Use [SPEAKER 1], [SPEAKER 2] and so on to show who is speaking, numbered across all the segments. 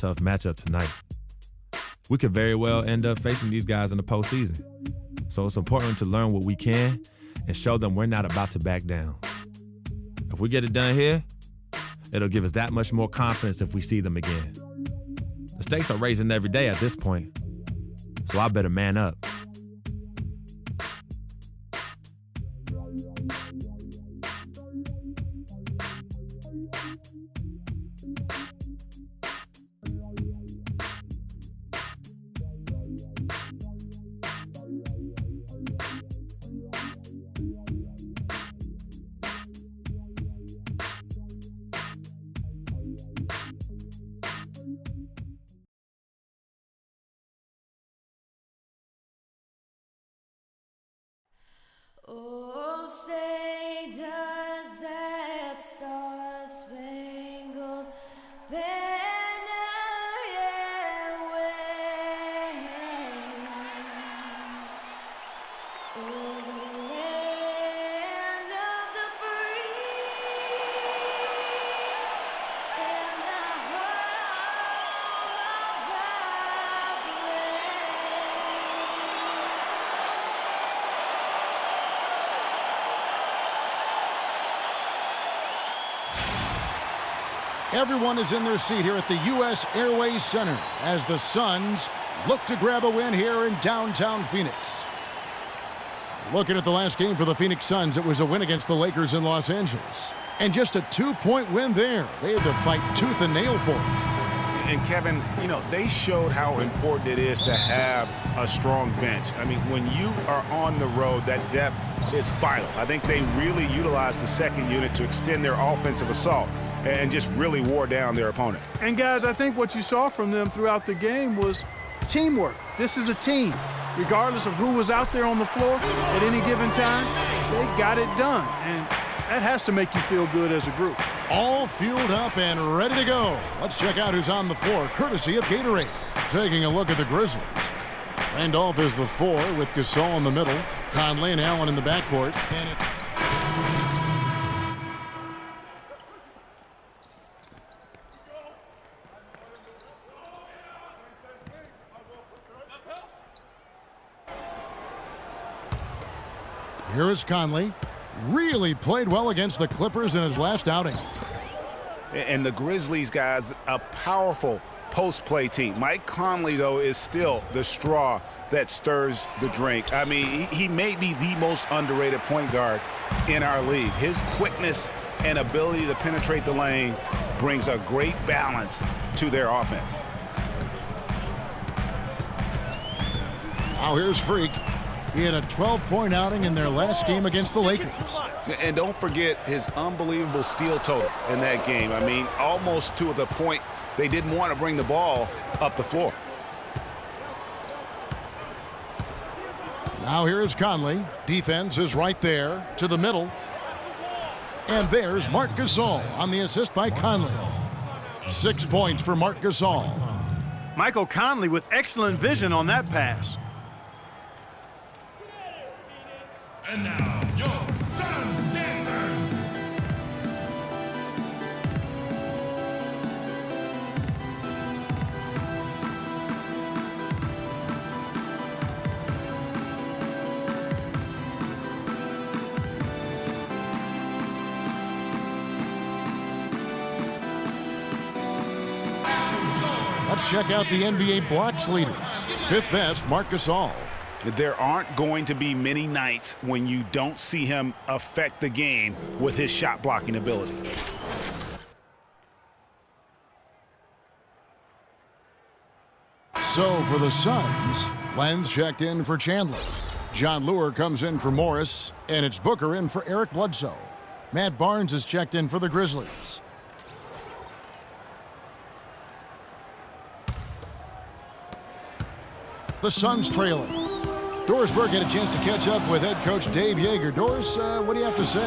[SPEAKER 1] tough matchup tonight. We could very well end up facing these guys in the postseason. So it's important to learn what we can and show them we're not about to back down. If we get it done here, it'll give us that much more confidence if we see them again. The stakes are raising every day at this point, so I better man up.
[SPEAKER 2] Oh, say does that star-spangled banner yet wave o'er the land of the free and the home of the brave.
[SPEAKER 3] Everyone is in their seat here at the U.S. Airways Center as the Suns look to grab a win here in downtown Phoenix. Looking at the last game for the Phoenix Suns, it was a win against the Lakers in Los Angeles. And just a 2-point win there. They had to fight tooth and nail for it.
[SPEAKER 4] And Kevin, you know, they showed how important it is to have a strong bench. I mean, when you are on the road, that depth is vital. I think they really utilized the second unit to extend their offensive assault and just really wore down their opponent.
[SPEAKER 5] And guys, I think what you saw from them throughout the game was teamwork. This is a team. Regardless of who was out there on the floor at any given time, they got it done. And that has to make you feel good as a group.
[SPEAKER 3] All fueled up and ready to go. Let's check out who's on the floor, courtesy of Gatorade. Taking a look at the Grizzlies. Randolph is the 4 with Gasol in the middle. Conley and Allen in the backcourt. Here is Conley. Really played well against the Clippers in his last outing.
[SPEAKER 4] And the Grizzlies, guys, a powerful post-play team. Mike Conley, though, is still the straw that stirs the drink. I mean, he may be the most underrated point guard in our league. His quickness and ability to penetrate the lane brings a great balance to their offense.
[SPEAKER 3] Now here's Freak. He had a 12-point outing in their last game against the Lakers.
[SPEAKER 4] And don't forget his unbelievable steal total in that game. I mean, almost to the point they didn't want to bring the ball up the floor.
[SPEAKER 3] Now here is Conley. Defense is right there to the middle. And there's Marc Gasol on the assist by Conley. 6 points for Marc Gasol.
[SPEAKER 5] Michael Conley with excellent vision on that pass.
[SPEAKER 6] And now, your Sun Dancers.
[SPEAKER 3] Let's check out the NBA blocks leaders. 5th best, Marc Gasol.
[SPEAKER 4] There aren't going to be many nights when you don't see him affect the game with his shot blocking ability.
[SPEAKER 3] So for the Suns, Lenz checked in for Chandler. John Lure comes in for Morris, and it's Booker in for Eric Bledsoe. Matt Barnes is checked in for the Grizzlies. The Suns trailing. Doris Burke had a chance to catch up with head coach Dave Joerger. Doris, what do you have to say?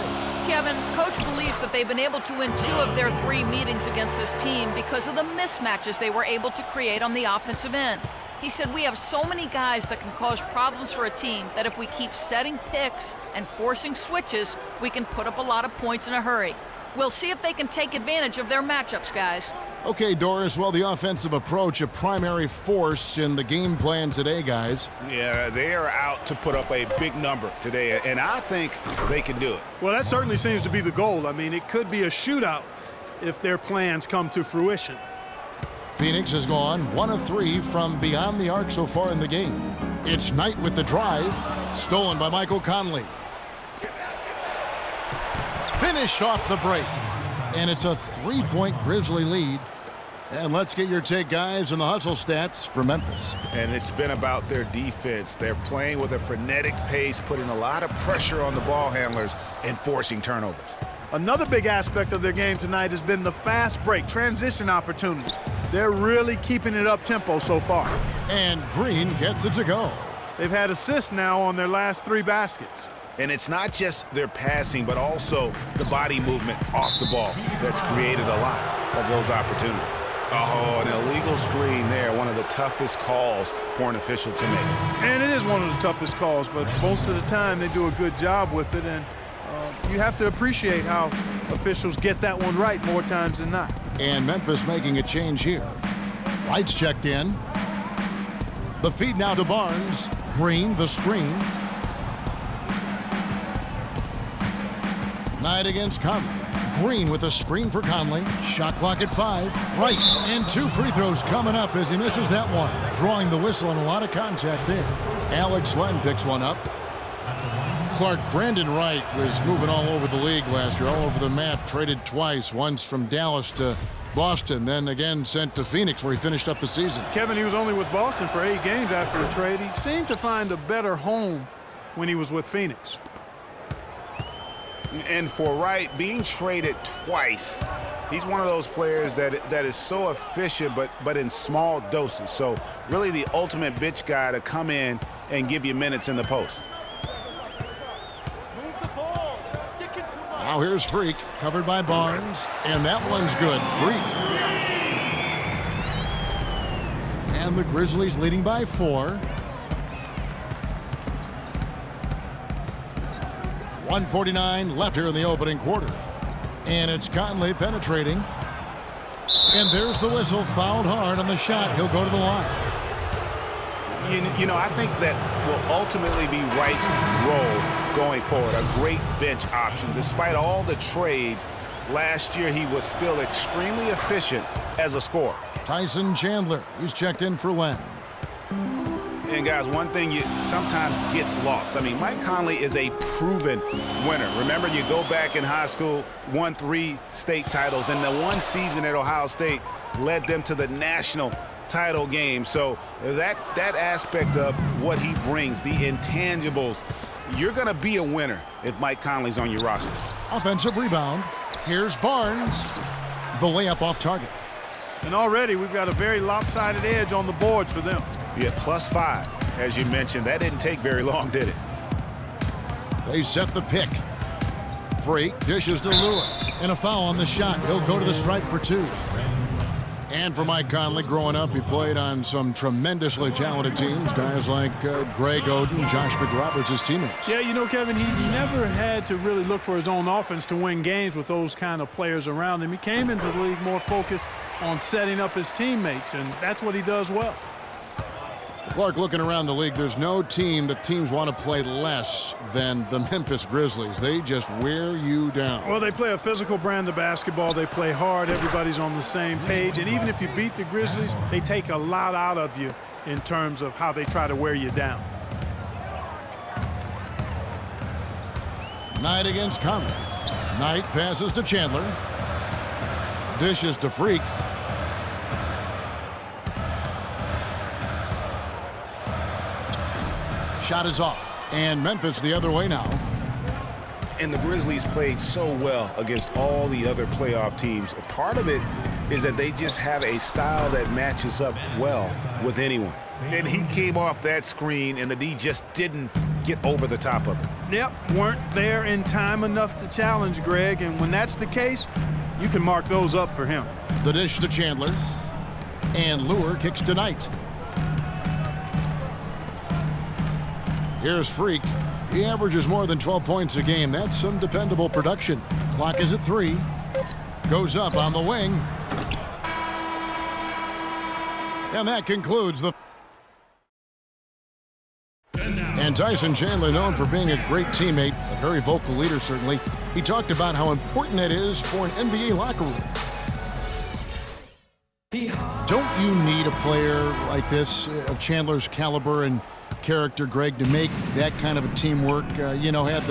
[SPEAKER 7] Kevin, coach believes that they've been able to win 2 of their 3 meetings against this team because of the mismatches they were able to create on the offensive end. He said, we have so many guys that can cause problems for a team that if we keep setting picks and forcing switches, we can put up a lot of points in a hurry. We'll see if they can take advantage of their matchups, guys.
[SPEAKER 3] Okay, Doris, well, the offensive approach, a primary force in the game plan today, guys.
[SPEAKER 4] Yeah, they are out to put up a big number today, and I think they can do it.
[SPEAKER 5] Well, that certainly seems to be the goal. I mean, it could be a shootout if their plans come to fruition.
[SPEAKER 3] Phoenix has gone 1 of 3 from beyond the arc so far in the game. It's Knight with the drive, stolen by Michael Conley. Finished off the break, and it's a 3-point Grizzly lead. And let's get your take, guys, on the hustle stats for Memphis.
[SPEAKER 4] And it's been about their defense. They're playing with a frenetic pace, putting a lot of pressure on the ball handlers and forcing turnovers.
[SPEAKER 5] Another big aspect of their game tonight has been the fast break, transition opportunities. They're really keeping it up-tempo so far.
[SPEAKER 3] And Green gets it to go.
[SPEAKER 5] They've had assists now on their last 3 baskets.
[SPEAKER 4] And it's not just their passing, but also the body movement off the ball that's created a lot of those opportunities. Oh, an illegal screen there, one of the toughest calls for an official to make.
[SPEAKER 5] And it is one of the toughest calls, but most of the time they do a good job with it, and you have to appreciate how officials get that one right more times than not.
[SPEAKER 3] And Memphis making a change here. Lights checked in. The feed now to Barnes. Green, the screen. Knight against Conley. Green with a screen for Conley. Shot clock at 5. Right, and 2 free throws coming up as he misses that one. Drawing the whistle and a lot of contact there. Alex Len picks one up. Clark, Brandon Wright was moving all over the league last year, all over the map, traded twice, once from Dallas to Boston, then again sent to Phoenix where he finished up the season.
[SPEAKER 5] Kevin, he was only with Boston for 8 games after the trade. He seemed to find a better home when he was with Phoenix.
[SPEAKER 4] And for Wright, being traded twice, he's one of those players that is so efficient, but in small doses. So really the ultimate bitch guy to come in and give you minutes in the post.
[SPEAKER 3] Now here's Freak, covered by Barnes, and that one's good. Freak. And the Grizzlies leading by 4. 1:49 left here in the opening quarter. And it's Conley penetrating. And there's the whistle, fouled hard on the shot. He'll go to the line.
[SPEAKER 4] You know, I think that will ultimately be Wright's role going forward. A great bench option. Despite all the trades, last year he was still extremely efficient as a scorer.
[SPEAKER 3] Tyson Chandler, he's checked in for Len.
[SPEAKER 4] And guys, one thing you sometimes gets lost. I mean, Mike Conley is a proven winner. Remember, you go back in high school, won 3 state titles, and the one season at Ohio State led them to the national title game. So that aspect of what he brings, the intangibles, you're going to be a winner if Mike Conley's on your roster.
[SPEAKER 3] Offensive rebound. Here's Barnes. The layup off target.
[SPEAKER 5] And already we've got a very lopsided edge on the boards for them.
[SPEAKER 4] Yeah, +5, as you mentioned. That didn't take very long, did it?
[SPEAKER 3] They set the pick. Freak dishes to Lure. And a foul on the shot. He'll go to the stripe for 2. And for Mike Conley, growing up, he played on some tremendously talented teams. Guys like Greg Oden, Josh McRoberts, his teammates.
[SPEAKER 5] Yeah, you know, Kevin, he never had to really look for his own offense to win games with those kind of players around him. He came into the league more focused on setting up his teammates, and that's what he does well.
[SPEAKER 3] Clark, looking around the league, there's no team that teams want to play less than the Memphis Grizzlies. They just wear you down.
[SPEAKER 5] Well, they play a physical brand of basketball. They play hard. Everybody's on the same page. And even if you beat the Grizzlies, they take a lot out of you in terms of how they try to wear you down.
[SPEAKER 3] Knight against Conley. Knight passes to Chandler. Dishes to Freak. Shot is off. And Memphis the other way now.
[SPEAKER 4] And the Grizzlies played so well against all the other playoff teams. Part of it is that they just have a style that matches up well with anyone. And he came off that screen, and the D just didn't get over the top of it.
[SPEAKER 5] Yep, weren't there in time enough to challenge Greg, and when that's the case, you can mark those up for him.
[SPEAKER 3] The dish to Chandler. And Lure kicks to Knight. Here's Freak. He averages more than 12 points a game. That's some dependable production. Clock is at 3. Goes up on the wing. And that concludes the... And Tyson Chandler, known for being a great teammate, a very vocal leader certainly. He talked about how important that is for an NBA locker room. Don't you need a player like this of Chandler's caliber and character, Greg, to make that kind of a teamwork? Have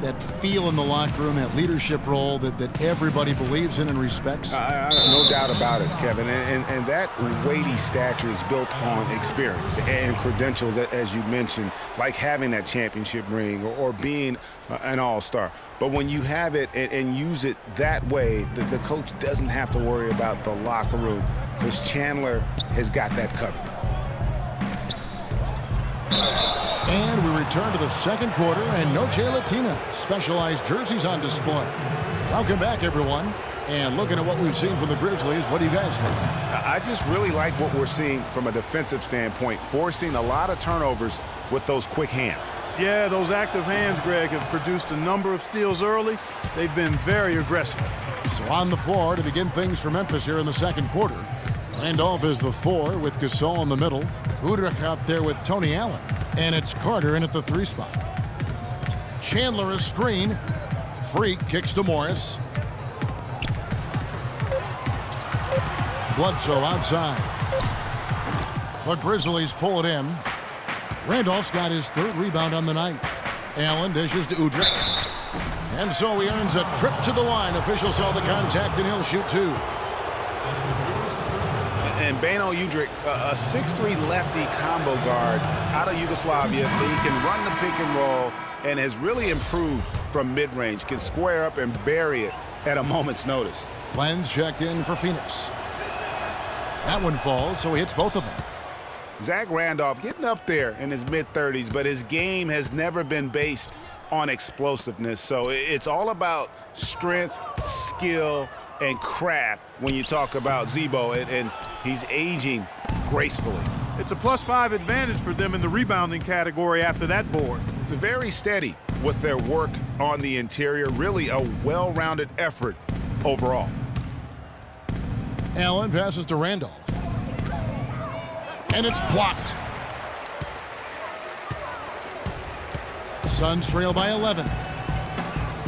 [SPEAKER 3] that feel in the locker room, that leadership role that everybody believes in and respects.
[SPEAKER 4] No doubt about it, Kevin. And that weighty stature is built on experience and credentials, as you mentioned, like having that championship ring or being an all-star. But when you have it and use it that way, the coach doesn't have to worry about the locker room because Chandler has got that covered.
[SPEAKER 3] And we return to the second quarter, and Noche Latina specialized jerseys on display. Welcome back, everyone. And looking at what we've seen from the Grizzlies, what do you guys think?
[SPEAKER 4] I just really like what we're seeing from a defensive standpoint, forcing a lot of turnovers with those quick hands.
[SPEAKER 5] Yeah, those active hands, Greg, have produced a number of steals early. They've been very aggressive.
[SPEAKER 3] So on the floor to begin things for Memphis here in the second quarter. Randolph is the 4 with Gasol in the middle. Udrich out there with Tony Allen. And it's Carter in at the 3 spot. Chandler a screen. Freak kicks to Morris. Bledsoe outside. The Grizzlies pull it in. Randolph's got his 3rd rebound on the night. Allen dishes to Udrich. And so he earns a trip to the line. Officials saw the contact and he'll shoot 2.
[SPEAKER 4] And Beno Udrich, a 6'3 lefty combo guard out of Yugoslavia. He can run the pick and roll and has really improved from mid-range. Can square up and bury it at a moment's notice.
[SPEAKER 3] Lenz checked in for Phoenix. That one falls, so he hits both of them.
[SPEAKER 4] Zach Randolph getting up there in his mid-30s, but his game has never been based on explosiveness. So it's all about strength, skill, and craft when you talk about Z-Bo, and he's aging gracefully.
[SPEAKER 5] It's a +5 advantage for them in the rebounding category after that board.
[SPEAKER 4] Very steady with their work on the interior. Really a well-rounded effort overall.
[SPEAKER 3] Allen passes to Randolph. And it's blocked. Suns trail by 11.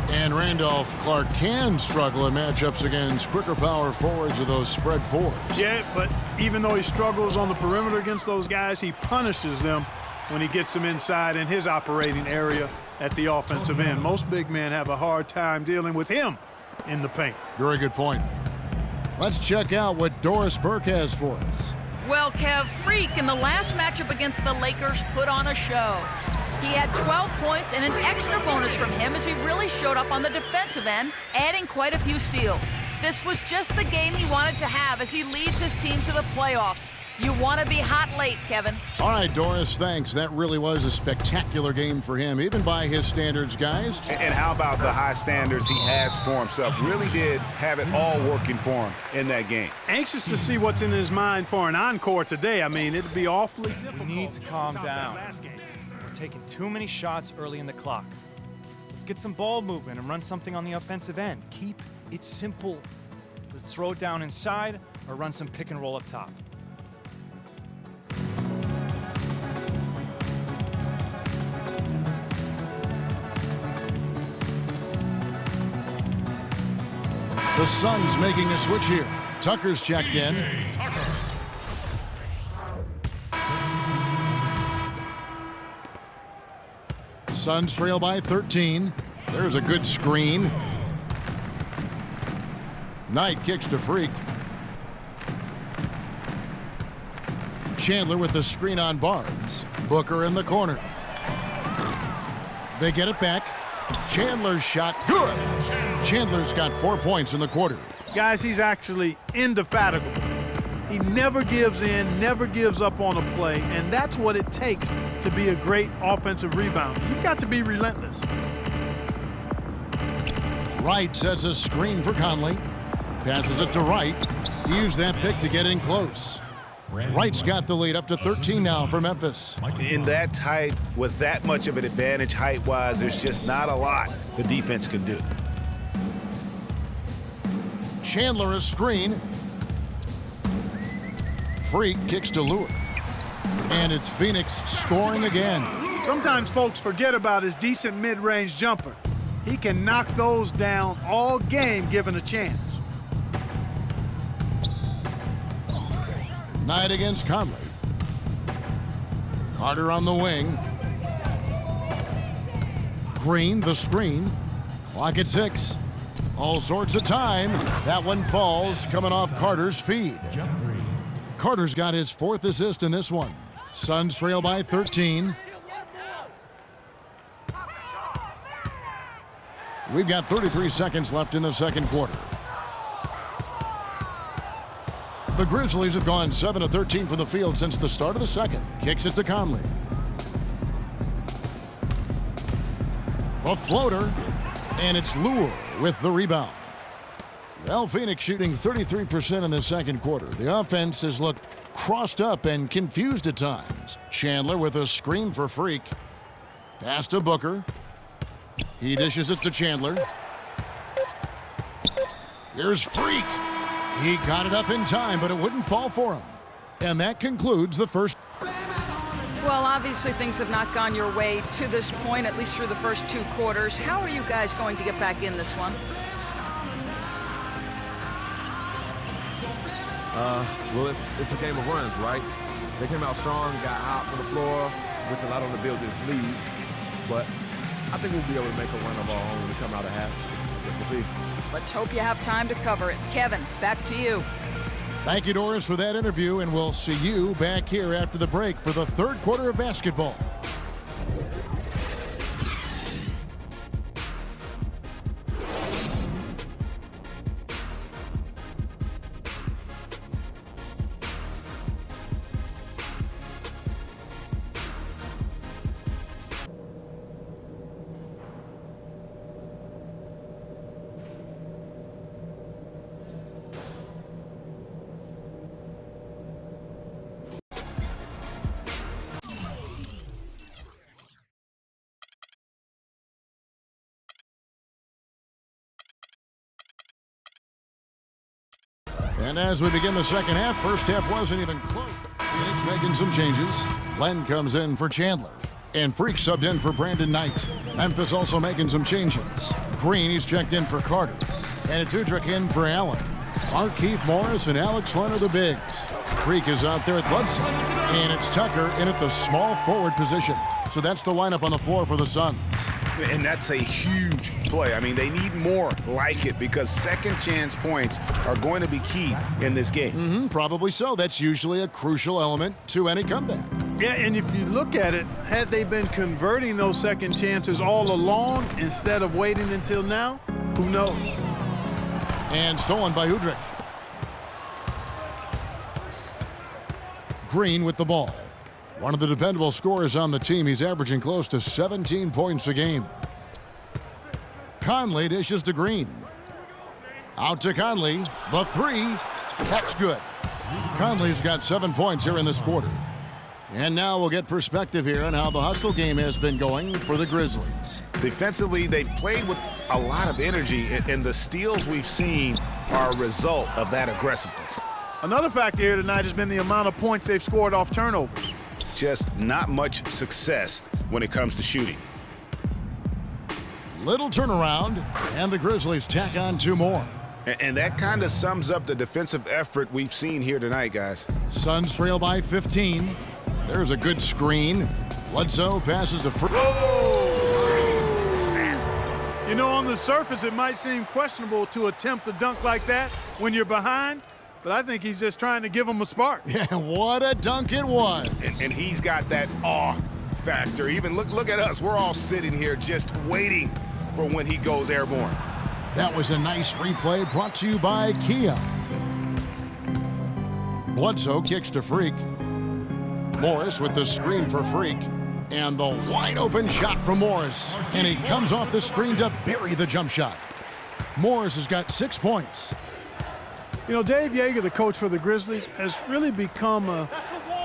[SPEAKER 3] And Randolph Clark can struggle in matchups against quicker power forwards of those spread 4s.
[SPEAKER 5] Yeah, but even though he struggles on the perimeter against those guys, he punishes them when he gets them inside in his operating area at the offensive end. Most big men have a hard time dealing with him in the paint.
[SPEAKER 3] Very good point. Let's check out what Doris Burke has for us.
[SPEAKER 7] Well, Kev, Freak in the last matchup against the Lakers put on a show. He had 12 points and an extra bonus from him as he really showed up on the defensive end, adding quite a few steals. This was just the game he wanted to have as he leads his team to the playoffs. You want to be hot late, Kevin.
[SPEAKER 3] All right, Doris, thanks. That really was a spectacular game for him, even by his standards, guys.
[SPEAKER 4] And how about the high standards he has for himself? Really did have it all working for him in that game.
[SPEAKER 5] Anxious to see what's in his mind for an encore today. I mean, it'd be awfully difficult.
[SPEAKER 8] You need to calm
[SPEAKER 5] top
[SPEAKER 8] down.
[SPEAKER 5] that last game.
[SPEAKER 8] We're taking too many shots early in the clock. Let's get some ball movement and run something on the offensive end. Keep it simple. Let's throw it down inside or run some pick and roll up top.
[SPEAKER 3] The Suns making a switch here. Tucker's checked in. Suns trail by 13. There's a good screen. Knight kicks to Freak. Chandler with the screen on Barnes. Booker in the corner. They get it back. Chandler's shot, good. Chandler's got 4 points in the quarter.
[SPEAKER 5] Guys, he's actually indefatigable. He never gives in, never gives up on a play, and that's what it takes to be a great offensive rebounder. You've got to be relentless.
[SPEAKER 3] Wright sets a screen for Conley. Passes it to Wright. He used that pick to get in close. Wright's got the lead up to 13 now for Memphis.
[SPEAKER 4] In that tight, with that much of an advantage height-wise, there's just not a lot the defense can do.
[SPEAKER 3] Chandler a screen. Freak kicks to Lure. And it's Phoenix scoring again.
[SPEAKER 5] Sometimes folks forget about his decent mid-range jumper. He can knock those down all game given a chance.
[SPEAKER 3] Knight against Conley. Carter on the wing. Green, the screen. Clock at 6. All sorts of time. That one falls, coming off Carter's feed. Carter's got his 4th assist in this one. Suns trail by 13. We've got 33 seconds left in the second quarter. The Grizzlies have gone 7 of 13 from the field since the start of the second. Kicks it to Conley. A floater, and it's Lure with the rebound. Well, Phoenix shooting 33% in the second quarter. The offense has looked crossed up and confused at times. Chandler with a screen for Freak. Pass to Booker. He dishes it to Chandler. Here's Freak. He got it up in time, but it wouldn't fall for him. And that concludes the first.
[SPEAKER 7] Well, obviously things have not gone your way to this point, at least through the first 2 quarters. How are you guys going to get back in this one?
[SPEAKER 1] Well, it's a game of runs, right? They came out strong, got hot from the floor, which allowed them to build this lead. But I think we'll be able to make a run of our own when we come out of half. I guess we'll see.
[SPEAKER 7] Let's hope you have time to cover it. Kevin, back to you.
[SPEAKER 3] Thank you, Doris, for that interview, and we'll see you back here after the break for the third quarter of basketball. And as we begin the second half, first half wasn't even close. Phoenix making some changes. Len comes in for Chandler. And Freak subbed in for Brandon Knight. Memphis also making some changes. Green, he's checked in for Carter. And it's Udrich in for Allen. Markieff Morris and Alex Len are the bigs. Freak is out there at Bloodside. And it's Tucker in at the small forward position. So that's the lineup on the floor for the Suns.
[SPEAKER 4] And that's a huge play. I mean, they need more like it because second chance points are going to be key in this game.
[SPEAKER 3] Probably so. That's usually a crucial element to any comeback.
[SPEAKER 5] Yeah, and if you look at it, had they been converting those second chances all along instead of waiting until now, who knows?
[SPEAKER 3] And stolen by Udrich. Green with the ball. One of the dependable scorers on the team. He's averaging close to 17 points a game. Conley dishes to Green. Out to Conley. The three. That's good. Conley's got 7 points here in this quarter. And now we'll get perspective here on how the hustle game has been going for the Grizzlies.
[SPEAKER 4] Defensively, they played with a lot of energy, and the steals we've seen are a result of that aggressiveness.
[SPEAKER 5] Another factor here tonight has been the amount of points they've scored off turnovers.
[SPEAKER 4] Just not much success when it comes to shooting.
[SPEAKER 3] Little turnaround, and the Grizzlies tack on 2 more.
[SPEAKER 4] And that kind of sums up the defensive effort we've seen here tonight, guys.
[SPEAKER 3] Suns trail by 15. There's a good screen. Bledsoe passes to Freak.
[SPEAKER 5] You know, on the surface, it might seem questionable to attempt a dunk like that when you're behind, but I think he's just trying to give him a spark.
[SPEAKER 3] Yeah, what a dunk it was.
[SPEAKER 4] And he's got that awe factor. Even look at us. We're all sitting here just waiting for when he goes airborne.
[SPEAKER 3] That was a nice replay brought to you by Kia. Bledsoe kicks to Freak. Morris with the screen for Freak. And the wide open shot from Morris. And he comes off the screen to bury the jump shot. Morris has got 6 points.
[SPEAKER 5] You know, Dave Yeager, the coach for the Grizzlies, has really become a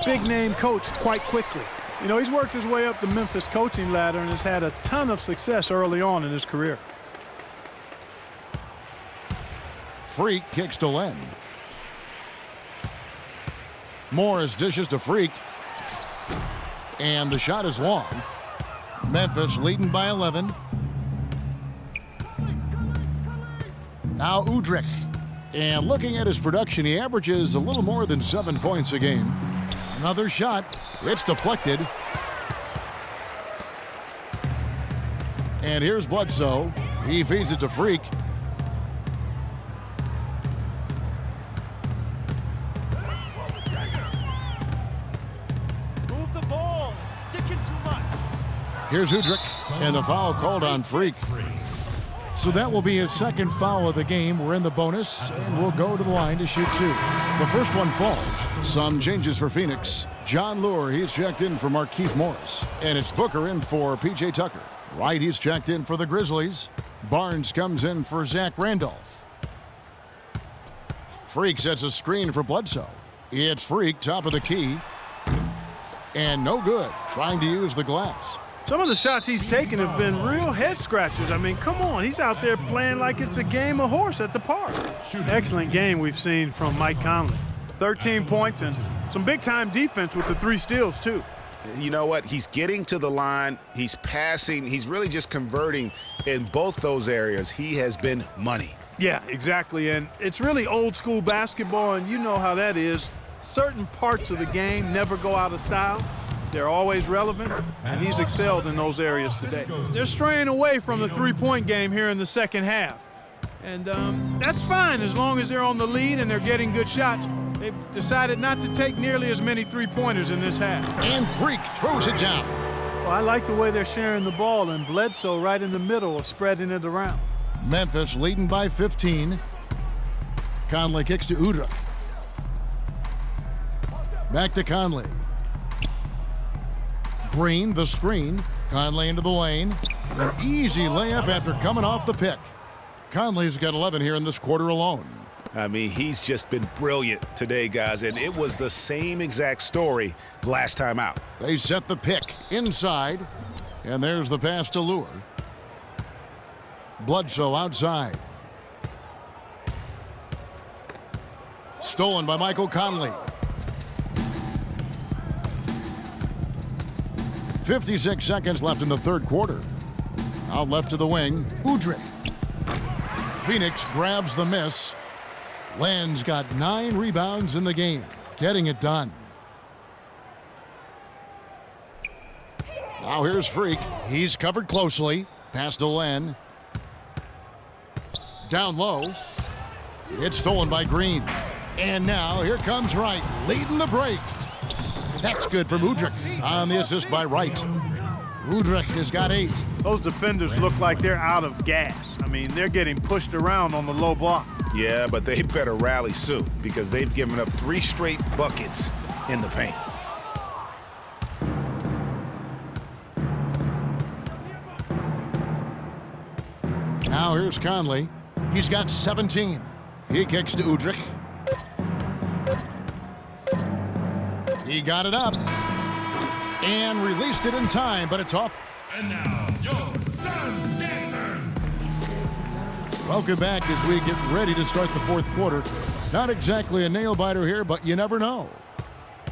[SPEAKER 5] big-name coach quite quickly. You know, he's worked his way up the Memphis coaching ladder and has had a ton of success early on in his career.
[SPEAKER 3] Freak kicks to Len. Morris dishes to Freak. And the shot is long. Memphis leading by 11. Now Udrich. And looking at his production, he averages a little more than 7 points a game. Another shot. It's deflected. And here's Bledsoe. He feeds it to Freak.
[SPEAKER 8] Move the ball. It's sticking too much.
[SPEAKER 3] Here's Udrich, and the foul called on Freak. So that will be his second foul of the game. We're in the bonus, and we'll go to the line to shoot 2. The first one falls. Some changes for Phoenix. John Lure, he's checked in for Markieff Morris. And it's Booker in for P.J. Tucker. Wright, he's checked in for the Grizzlies. Barnes comes in for Zach Randolph. Freak sets a screen for Bledsoe. It's Freak, top of the key. And no good, trying to use the glass.
[SPEAKER 5] Some of the shots he's taken have been real head scratchers. I mean, come on, he's out there playing like it's a game of horse at the park. Excellent game we've seen from Mike Conley. 13 points and some big-time defense with the 3 steals, too.
[SPEAKER 4] You know what? He's getting to the line. He's passing. He's really just converting in both those areas. He has been money.
[SPEAKER 5] Yeah, exactly. And it's really old-school basketball, and you know how that is. Certain parts of the game never go out of style. They're always relevant, and he's excelled in those areas today. They're straying away from the three-point game here in the second half. And that's fine as long as they're on the lead and they're getting good shots. They've decided not to take nearly as many three-pointers in this half.
[SPEAKER 3] And Freak throws it down.
[SPEAKER 5] Well, I like the way they're sharing the ball, and Bledsoe right in the middle of spreading it around.
[SPEAKER 3] Memphis leading by 15. Conley kicks to Udrich. Back to Conley. Green, the screen. Conley into the lane. An easy layup after coming off the pick. Conley's got 11 here in this quarter alone.
[SPEAKER 4] I mean, he's just been brilliant today, guys, and it was the same exact story last time out.
[SPEAKER 3] They set the pick inside, and there's the pass to Lure. Bledsoe outside. Stolen by Michael Conley. 56 seconds left in the third quarter. Out left to the wing, Udrich. Phoenix grabs the miss. Len's got 9 rebounds in the game, getting it done. Now here's Freak. He's covered closely. Pass to Len. Down low. It's stolen by Green. And now here comes Wright, leading the break. That's good from Udrich on the assist by Wright. Udrich has got 8.
[SPEAKER 5] Those defenders look like they're out of gas. I mean, they're getting pushed around on the low block.
[SPEAKER 4] Yeah, but they better rally soon because they've given up 3 straight buckets in the paint.
[SPEAKER 3] Now here's Conley. He's got 17. He kicks to Udrich. He got it up and released it in time, but it's off.
[SPEAKER 6] And now, your Sun Dancers.
[SPEAKER 3] Welcome back as we get ready to start the fourth quarter. Not exactly a nail-biter here, but you never know.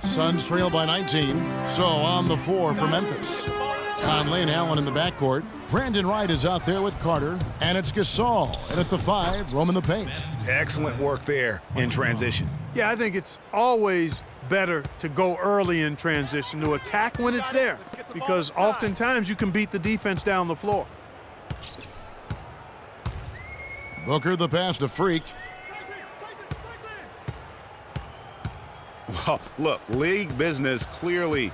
[SPEAKER 3] Suns trail by 19, so on the floor for Memphis. Conley and Allen in the backcourt. Brandon Wright is out there with Carter, and it's Gasol. And at the 5, roaming the paint.
[SPEAKER 4] Excellent work there in transition.
[SPEAKER 5] Yeah, I think it's always better to go early in transition, to attack when it's there, because oftentimes you can beat the defense down the floor.
[SPEAKER 3] Booker the pass to Freak.
[SPEAKER 4] Well, look, league business clearly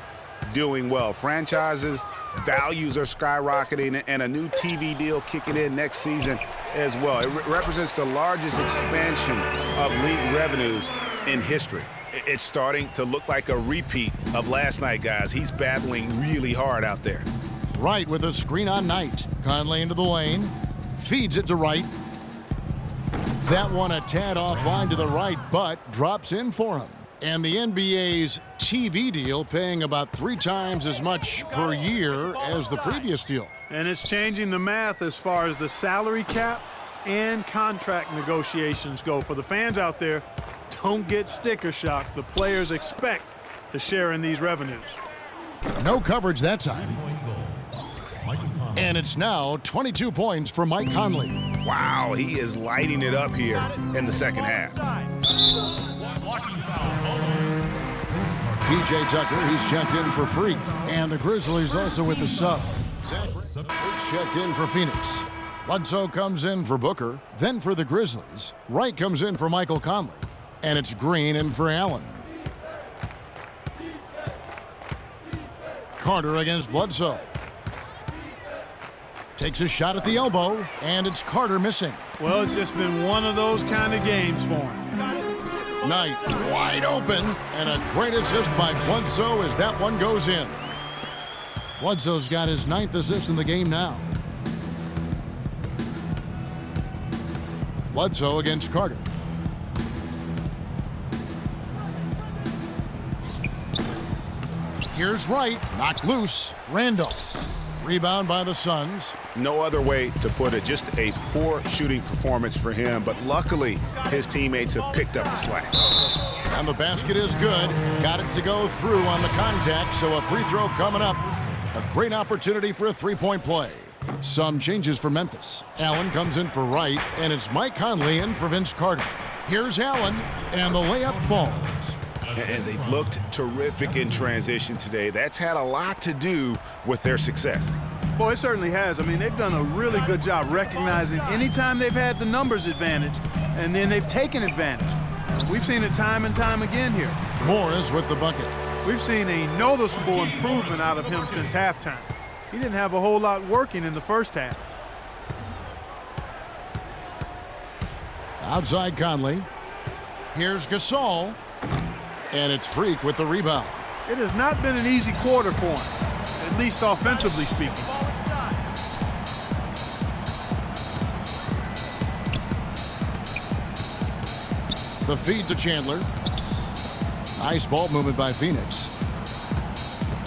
[SPEAKER 4] doing well. Franchises, values are skyrocketing, and a new TV deal kicking in next season as well. It represents the largest expansion of league revenues in history. It's starting to look like a repeat of last night, guys. He's battling really hard out there.
[SPEAKER 3] Wright with a screen on Knight. Conley into the lane. Feeds it to Wright. That one a tad offline to the right, but drops in for him. And the NBA's TV deal paying about 3 times as much per year as the previous deal.
[SPEAKER 5] And it's changing the math as far as the salary cap. and contract negotiations go. For the fans out there, don't get sticker shock. The players expect to share in these revenues.
[SPEAKER 3] No coverage that time. And it's now 22 points for Mike Conley.
[SPEAKER 4] Wow, he is lighting it up here in the second half.
[SPEAKER 3] P.J. Tucker, he's checked in for Freak. And the Grizzlies also with the sub. Zach checked in for Phoenix. Bledsoe comes in for Booker. Then for the Grizzlies, Wright comes in for Michael Conley. And it's Green in for Allen. Carter against Bledsoe. Takes a shot at the elbow, and it's Carter missing.
[SPEAKER 5] Well, it's just been one of those kind of games for him.
[SPEAKER 3] Knight wide open, and a great assist by Bledsoe as that one goes in. Bledsoe's got his 9th assist in the game now. Bledsoe against Carter. Here's Wright, knocked loose. Randolph. Rebound by the Suns.
[SPEAKER 4] No other way to put it. Just a poor shooting performance for him, but luckily his teammates have picked up the slack.
[SPEAKER 3] And the basket is good. Got it to go through on the contact, so a free throw coming up. A great opportunity for a three-point play. Some changes for Memphis. Allen comes in for Wright, and it's Mike Conley in for Vince Carter. Here's Allen, and the layup falls.
[SPEAKER 4] And they've looked terrific in transition today. That's had a lot to do with their success.
[SPEAKER 5] Boy, it certainly has. I mean, they've done a really good job recognizing anytime they've had the numbers advantage, and then they've taken advantage. We've seen it time and time again here.
[SPEAKER 3] Morris with the bucket.
[SPEAKER 5] We've seen a noticeable improvement out of him since halftime. He didn't have a whole lot working in the first half.
[SPEAKER 3] Outside Conley. Here's Gasol. And it's Freak with the rebound.
[SPEAKER 5] It has not been an easy quarter for him, at least offensively speaking.
[SPEAKER 3] The feed to Chandler. Nice ball movement by Phoenix.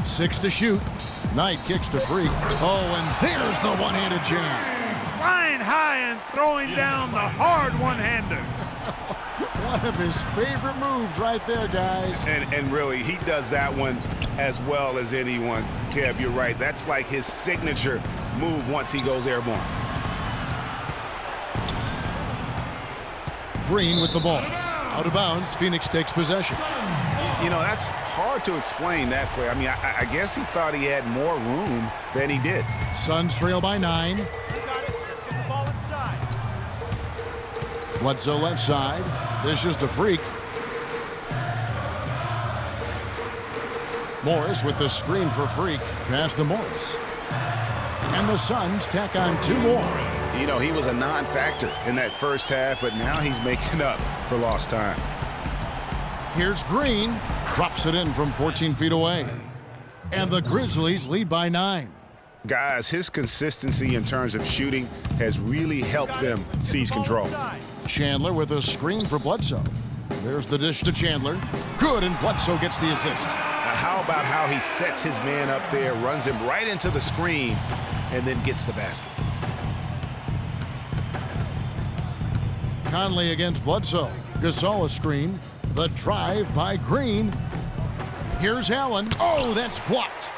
[SPEAKER 3] 6 to shoot. Knight kicks to Freak. Oh, and there's the one-handed jam.
[SPEAKER 5] Flying high and throwing down the hard one-hander.
[SPEAKER 3] One of his favorite moves right there, guys.
[SPEAKER 4] And really, he does that one as well as anyone. Kev, you're right. That's like his signature move once he goes airborne.
[SPEAKER 3] Green with the ball. Out of bounds, Phoenix takes possession.
[SPEAKER 4] You know, that's hard to explain that way. I mean, I guess he thought he had more room than he did.
[SPEAKER 3] Suns trail by 9. Bledsoe left side. Dishes to Freak. Morris with the screen for Freak. Pass to Morris. And the Suns tack on 2 more.
[SPEAKER 4] You know, he was a non-factor in that first half, but now he's making up for lost time.
[SPEAKER 3] Here's Green. Drops it in from 14 feet away. And the Grizzlies lead by 9.
[SPEAKER 4] Guys, his consistency in terms of shooting has really helped them seize control.
[SPEAKER 3] Chandler with a screen for Bledsoe. There's the dish to Chandler. Good, and Bledsoe gets the assist.
[SPEAKER 4] How about how he sets his man up there, runs him right into the screen, and then gets the basket.
[SPEAKER 3] Conley against Bledsoe. Gasol a screen. The drive by Green. Here's Allen. Oh, that's blocked.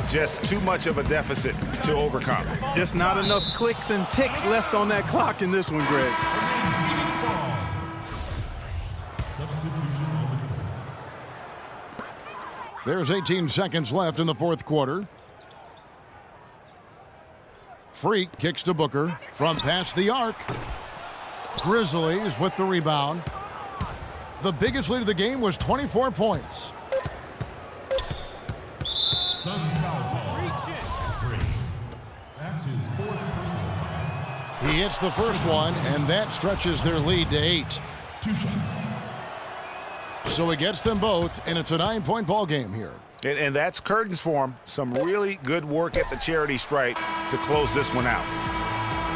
[SPEAKER 4] Just too much of a deficit to overcome.
[SPEAKER 5] Just not enough clicks and ticks left on that clock in this one, Greg.
[SPEAKER 3] There's 18 seconds left in the 4th quarter. Freak kicks to Booker from past the arc. Grizzlies with the rebound. The biggest lead of the game was 24 points.
[SPEAKER 6] Suns foul call. Free. That's his 4th personal.
[SPEAKER 3] He hits the first one, and that stretches their lead to 8.
[SPEAKER 6] 2 shots.
[SPEAKER 3] So he gets them both, and it's a 9-point ball game here.
[SPEAKER 4] And that's curtains for him. Some really good work at the charity stripe to close this one out.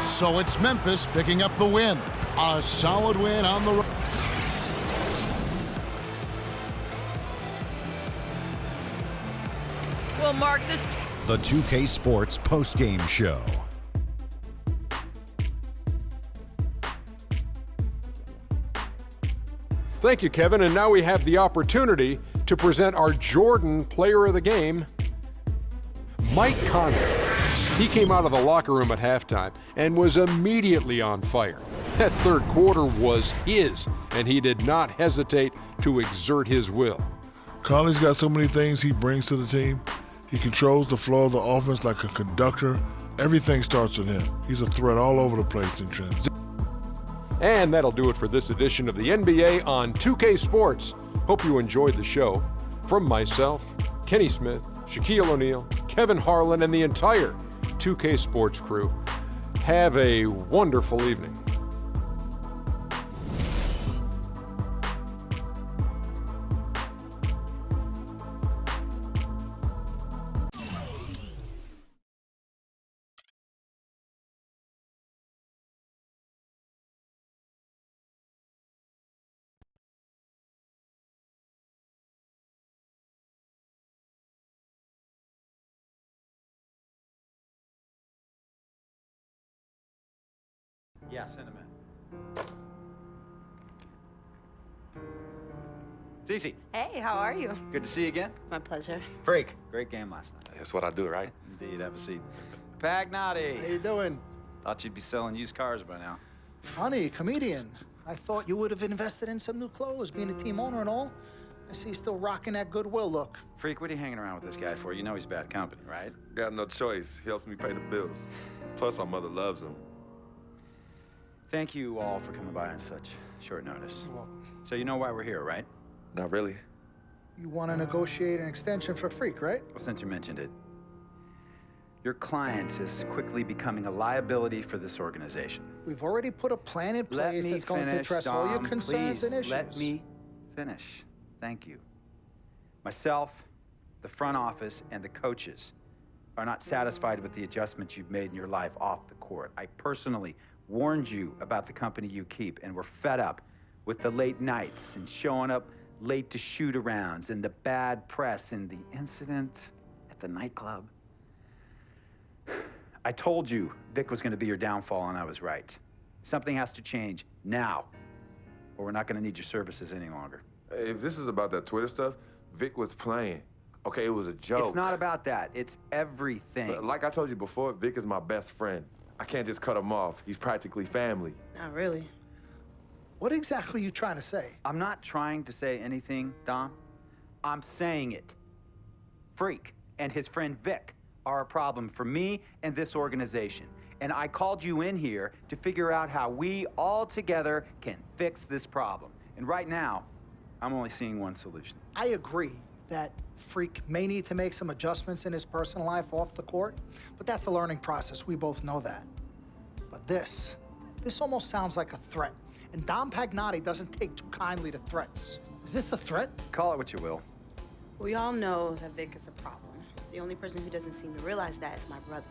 [SPEAKER 3] So it's Memphis picking up the win. A solid win on the road.
[SPEAKER 7] Well, Mark, this
[SPEAKER 9] The 2K Sports postgame show. Thank you, Kevin. And now we have the opportunity to present our Jordan Player of the Game, Mike Conley. He came out of the locker room at halftime and was immediately on fire. That third quarter was his, and he did not hesitate to exert his will.
[SPEAKER 6] Conley's got so many things he brings to the team. He controls the flow of the offense like a conductor. Everything starts with him. He's a threat all over the place in transition.
[SPEAKER 9] And that'll do it for this edition of the NBA on 2K Sports. Hope you enjoyed the show. From myself, Kenny Smith, Shaquille O'Neal, Kevin Harlan, and the entire 2K Sports crew, have a wonderful evening.
[SPEAKER 10] Yeah, send him in. Cece.
[SPEAKER 11] Hey, how are you?
[SPEAKER 10] Good to see you again.
[SPEAKER 11] My pleasure.
[SPEAKER 10] Freak. Great game last night.
[SPEAKER 12] That's what I do, right?
[SPEAKER 10] Indeed. Have a seat. Pagnotti.
[SPEAKER 5] How you doing?
[SPEAKER 10] Thought you'd be selling used cars by now.
[SPEAKER 5] Funny, comedian. I thought you would have invested in some new clothes, being a team owner and all. I see you still rocking that Goodwill look.
[SPEAKER 10] Freak, what are you hanging around with this guy for? You know he's bad company, right?
[SPEAKER 12] Got no choice. He helps me pay the bills. Plus, our mother loves him.
[SPEAKER 10] Thank you all for coming by on such short notice.
[SPEAKER 5] You're welcome.
[SPEAKER 10] So you know why we're here, right?
[SPEAKER 12] Not really.
[SPEAKER 5] You want to negotiate an extension for Freak, right?
[SPEAKER 10] Well, since you mentioned it, your client is quickly becoming a liability for this organization.
[SPEAKER 5] We've already put a plan in place that's going to address all your concerns and issues.
[SPEAKER 10] Let me finish. Thank you. Myself, the front office, and the coaches are not satisfied with the adjustments you've made in your life off the court. I personally warned you about the company you keep, and we're fed up with the late nights and showing up late to shoot-arounds and the bad press and the incident at the nightclub. I told you Vic was going to be your downfall, and I was right. Something has to change now, or we're not going to need your services any longer.
[SPEAKER 12] If this is about that Twitter stuff, Vic was playing. Okay, it was a joke.
[SPEAKER 10] It's not about that. It's everything.
[SPEAKER 12] But like I told you before, Vic is my best friend. I can't just cut him off. He's practically family.
[SPEAKER 11] Not really.
[SPEAKER 5] What exactly are you trying to say?
[SPEAKER 10] I'm not trying to say anything, Dom. I'm saying it. Freak and his friend Vic are a problem for me and this organization. And I called you in here to figure out how we all together can fix this problem. And right now, I'm only seeing one solution.
[SPEAKER 5] I agree that Freak may need to make some adjustments in his personal life off the court, but that's a learning process. We both know that. But this almost sounds like a threat. And Dom Pagnotti doesn't take too kindly to threats. Is this a threat?
[SPEAKER 10] Call it what you will.
[SPEAKER 11] We all know that Vic is a problem. The only person who doesn't seem to realize that is my brother.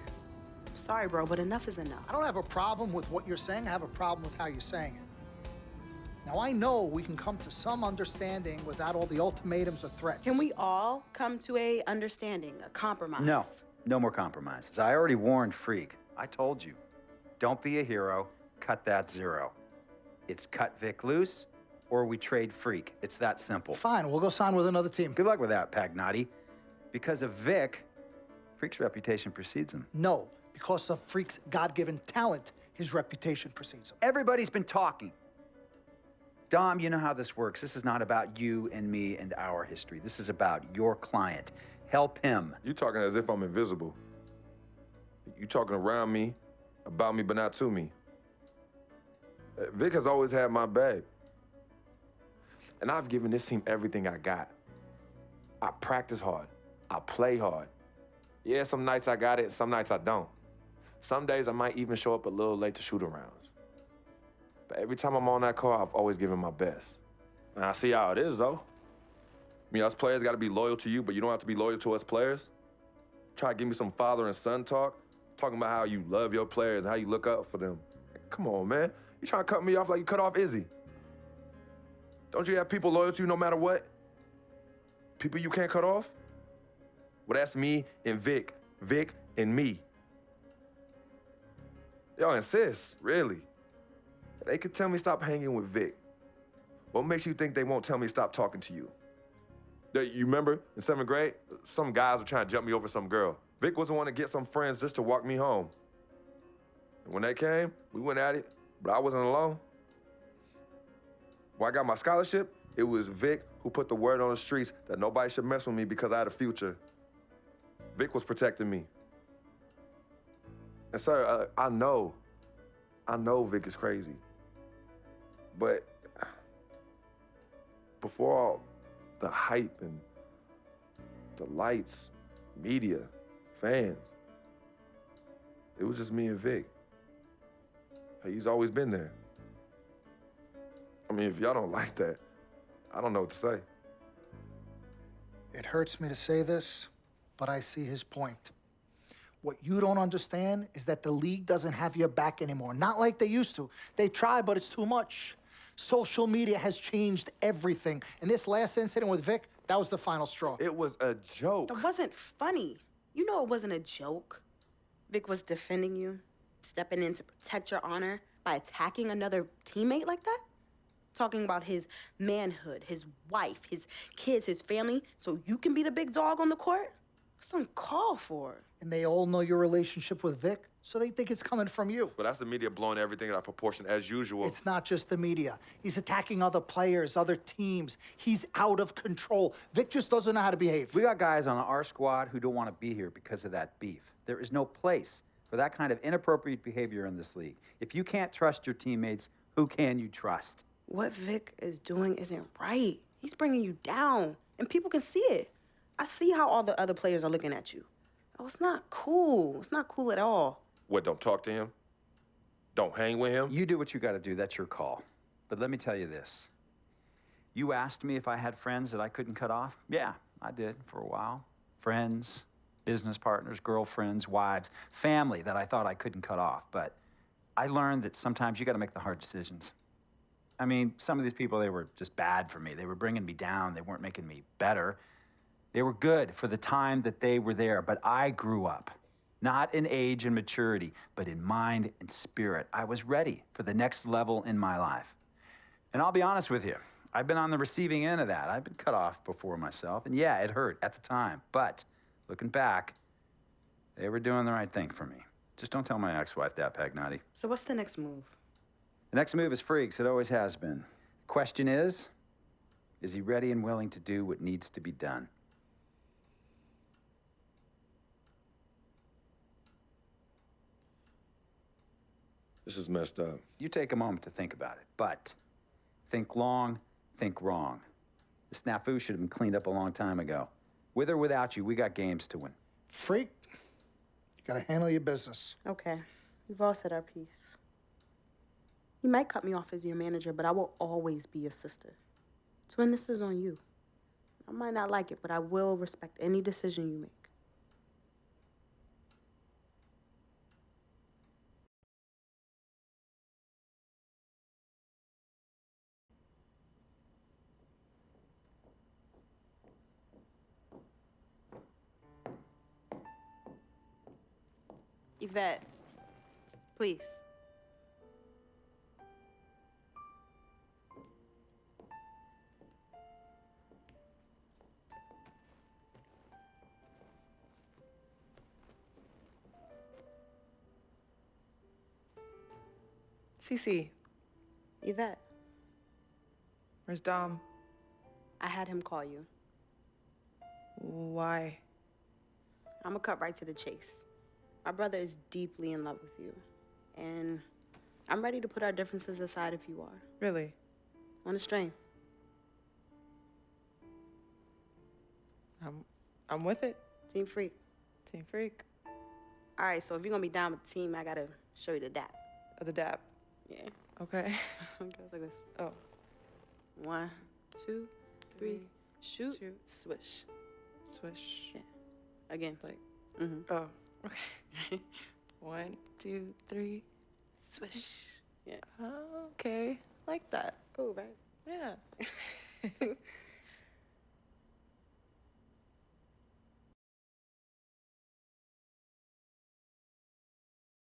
[SPEAKER 11] I'm sorry, bro, but enough is enough.
[SPEAKER 5] I don't have a problem with what you're saying. I have a problem with how you're saying it. Now, I know we can come to some understanding without all the ultimatums or threats.
[SPEAKER 11] Can we all come to a understanding, a compromise?
[SPEAKER 10] No, no more compromises. I already warned Freak. I told you. Don't be a hero. Cut that zero. It's cut Vic loose, or we trade Freak. It's that simple.
[SPEAKER 5] Fine, we'll go sign with another team.
[SPEAKER 10] Good luck with that, Pagnotti. Because of Vic, Freak's reputation precedes him.
[SPEAKER 5] No, because of Freak's God-given talent, his reputation precedes him.
[SPEAKER 10] Everybody's been talking. Dom, you know how this works. This is not about you and me and our history. This is about your client. Help him.
[SPEAKER 12] You talking as if I'm invisible. You talking around me, about me, but not to me. Vic has always had my back. And I've given this team everything I got. I practice hard. I play hard. Yeah, some nights I got it, some nights I don't. Some days I might even show up a little late to shoot-arounds. But every time I'm on that court, I've always given my best. And I see how it is, though. I mean, us players got to be loyal to you, but you don't have to be loyal to us players. Try to give me some father and son talk, talking about how you love your players and how you look up for them. Come on, man. You trying to cut me off like you cut off Izzy. Don't you have people loyal to you no matter what? People you can't cut off? Well, that's me and Vic. Vic and me. Y'all insist, really. They could tell me stop hanging with Vic. What makes you think they won't tell me to stop talking to you? You remember in 7th grade, some guys were trying to jump me over some girl. Vic was the one to get some friends just to walk me home. And when they came, we went at it, but I wasn't alone. When I got my scholarship, it was Vic who put the word on the streets that nobody should mess with me because I had a future. Vic was protecting me. And sir, I know Vic is crazy. But before all the hype and the lights, media, fans, it was just me and Vic. He's always been there. I mean, if y'all don't like that, I don't know what to say.
[SPEAKER 13] It hurts me to say this, but I see his point. What you don't understand is that the league doesn't have your back anymore. Not like they used to. They try, but it's too much. Social media has changed everything. And this last incident with Vic, that was the final straw.
[SPEAKER 12] It was a joke.
[SPEAKER 11] That wasn't funny. You know it wasn't a joke. Vic was defending you, stepping in to protect your honor by attacking another teammate like that? Talking about his manhood, his wife, his kids, his family, so you can be the big dog on the court? That's uncalled for.
[SPEAKER 13] And they all know your relationship with Vic, so they think it's coming from you.
[SPEAKER 12] But that's the media blowing everything out of proportion as usual.
[SPEAKER 13] It's not just the media. He's attacking other players, other teams. He's out of control. Vic just doesn't know how to behave.
[SPEAKER 10] We got guys on our squad who don't want to be here because of that beef. There is no place for that kind of inappropriate behavior in this league. If you can't trust your teammates, who can you trust?
[SPEAKER 11] What Vic is doing isn't right. He's bringing you down, and people can see it. I see how all the other players are looking at you. Oh, it's not cool. It's not cool at all.
[SPEAKER 12] What, don't talk to him? Don't hang with him?
[SPEAKER 10] You do what you got to do. That's your call. But let me tell you this. You asked me if I had friends that I couldn't cut off? Yeah, I did for a while. Friends, business partners, girlfriends, wives, family that I thought I couldn't cut off. But I learned that sometimes you got to make the hard decisions. I mean, some of these people, they were just bad for me. They were bringing me down. They weren't making me better. They were good for the time that they were there, but I grew up. Not in age and maturity, but in mind and spirit. I was ready for the next level in my life. And I'll be honest with you, I've been on the receiving end of that. I've been cut off before myself, and yeah, it hurt at the time. But looking back, they were doing the right thing for me. Just don't tell my ex-wife that, Pagnotti.
[SPEAKER 11] So what's the next move?
[SPEAKER 10] The next move is Freaks. It always has been. The question is he ready and willing to do what needs to be done?
[SPEAKER 12] This is messed up.
[SPEAKER 10] You take a moment to think about it, but think long, think wrong. The snafu should have been cleaned up a long time ago. With or without you, we got games to win.
[SPEAKER 13] Freak, you gotta handle your business.
[SPEAKER 11] Okay, we've all said our piece. You might cut me off as your manager, but I will always be your sister. Twin, this is on you. I might not like it, but I will respect any decision you make. Yvette, please.
[SPEAKER 14] Cece.
[SPEAKER 11] Yvette,
[SPEAKER 14] Where's Dom?
[SPEAKER 11] I had him call you.
[SPEAKER 14] Why?
[SPEAKER 11] I'm gonna cut right to the chase. My brother is deeply in love with you, and I'm ready to put our differences aside if you are.
[SPEAKER 14] Really?
[SPEAKER 11] On a string.
[SPEAKER 14] I'm with it.
[SPEAKER 11] Team Freak.
[SPEAKER 14] Team Freak.
[SPEAKER 11] All right, so if you're gonna be down with the team, I gotta show you the dap.
[SPEAKER 14] The dap.
[SPEAKER 11] Yeah.
[SPEAKER 14] Okay.
[SPEAKER 11] Okay, like this.
[SPEAKER 14] Oh.
[SPEAKER 11] 1, 2, 3, shoot,
[SPEAKER 14] Shoot.
[SPEAKER 11] swish.
[SPEAKER 14] Swish.
[SPEAKER 11] Yeah. Again.
[SPEAKER 14] Like.
[SPEAKER 11] Mm-hmm.
[SPEAKER 14] Oh. Okay. 1, 2, 3.
[SPEAKER 11] Swish. Yeah.
[SPEAKER 14] Oh, okay. Like that.
[SPEAKER 11] Cool, right?
[SPEAKER 14] Yeah.